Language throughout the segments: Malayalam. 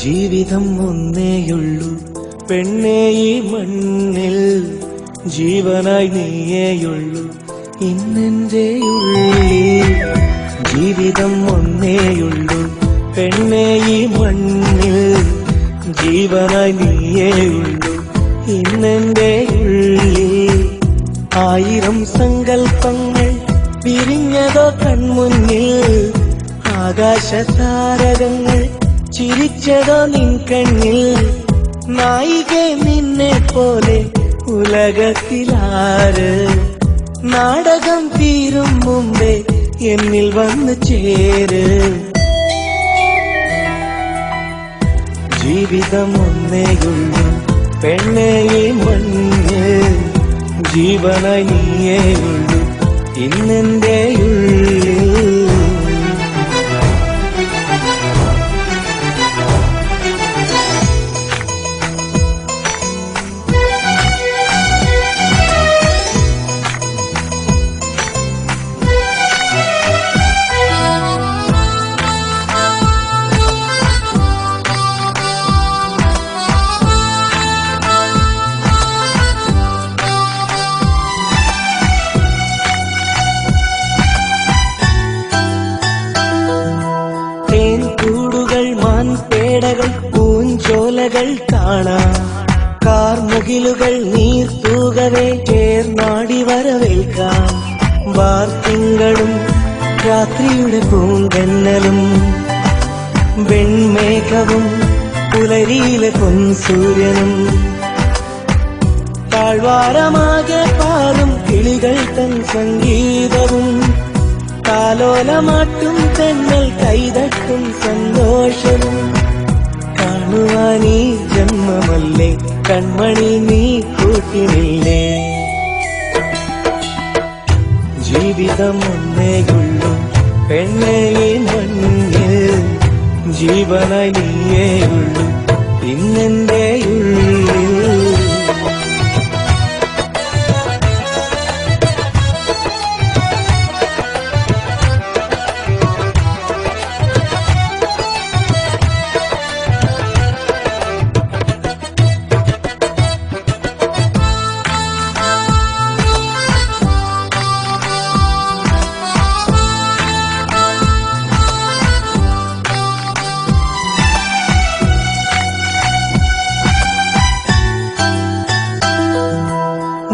ജീവിതം ഒന്നേയുള്ളൂ പെണ്ണേ ഈ മണ്ണിൽ, ജീവനായി നീയേയുള്ളൂ ഇന്നെന്റെ ഉള്ളിൽ. ജീവിതം ഒന്നേയുള്ളൂ പെണ്ണേ ഈ മണ്ണിൽ, ജീവനായി നീയേയുള്ളൂ ഇന്നെന്റെ ഉള്ളിൽ. ആയിരം സങ്കൽപ്പങ്ങൾ വിരിഞ്ഞതോ കൺമുന്നിൽ, ആകാശതാരകങ്ങൾ ചിരിച്ചതോ നിൻ കണ്ണിൽ. നായികെ നിന്നെ പോലെ ഉലകത്തിലാര്, നാടകം തീരും മുമ്പേ എന്നിൽ വന്നു ചേര്. ജീവിതം ഒന്നേയുള്ളൂ പെണ്ണേ ഈ മണ്ണിൽ, ജീവനായി നീയേയുള്ളൂ ഇന്നെന്റെ ഉള്ളിൽ. പേടകൾ പൂഞ്ചോലകൾ കാണാം, കാർമുകിലുകൾ നീർത്തൂകവേ ചേർന്നാടി വരവേൽക്കാം. വാർത്തിങ്കളും രാത്രിയുടെ പൂങ്കന്നലും, വെൺമേഘവും പുലരിയിലെ പൊൻസൂര്യനും, താഴ്വാരമാകെ പാടും കിളികൾ തൻ സംഗീതവും, താലോലമാട്ടും തെന്നൽ കൈതട്ടും സന്തോഷവും. കാണുവാനീ ജന്മമല്ലേ കൺമണി നീ കൂട്ടിനില്ലേ. ജീവിതം ഒന്നേയുള്ളൂ പെണ്ണേ ഈ മണ്ണിൽ, ജീവനായി നീയേയുള്ളൂ ഇന്നെന്റെ ഉള്ളിൽ.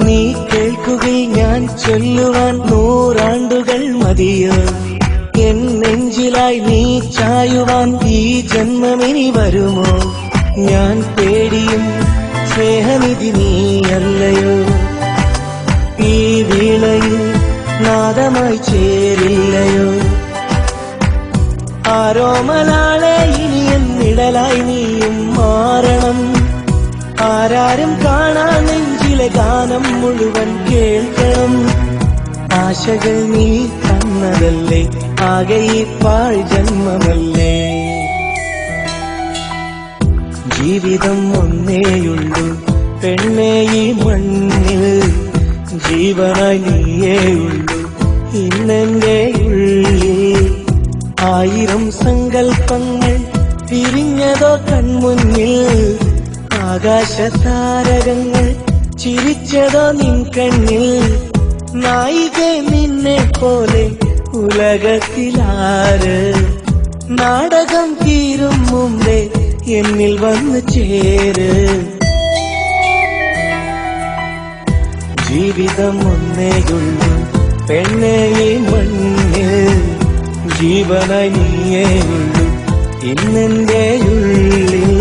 നീ കേൾക്കുകയിൽ ഞാൻ ചൊല്ലുവാൻ നൂറാണ്ടുകൾ മതിയോ, എൻ നെഞ്ചിലായി നീ ചായുവാൻ ഈ ജന്മമിനി വരുമോ. ഞാൻ പേടിയും സ്നേഹനിധി നീയല്ലയോ, ഈ വീണയിൽ നാദമായി ചേരില്ലയോ. ആരോമലാളെ ഇനി എന്നിടലായി നീയും മാറണം, ആരാരും കാണാൻ നെഞ്ചിലെ ഗാനം മുഴുവൻ കേൾക്കണം. ആശകൾ നീ തന്നതല്ലേ ആകെ ഈ പാഴ് ജന്മമല്ലേ. ജീവിതം ഒന്നേയുള്ളൂ പെണ്ണേ ഈ മണ്ണിൽ, ജീവനായി നീയേയുള്ളൂ ഇന്നെന്റെ ഉള്ളിൽ. ആയിരം സങ്കൽപ്പങ്ങൾ വിരിഞ്ഞതോ കൺമുന്നിൽ, ആകാശതാരകങ്ങൾ ചിരിച്ചതോ നിൻ കണ്ണിൽ. നായികെ നിന്നെ പോലെ ഉലകത്തിലാര്, നാടകം തീരും മുമ്പേ എന്നിൽ വന്നു ചേര്. ജീവിതം ഒന്നേയുള്ളൂ പെണ്ണേ ഈ മണ്ണിൽ, ജീവനായി നീയേയുള്ളൂ ഇന്നെന്റെ ഉള്ളിൽ.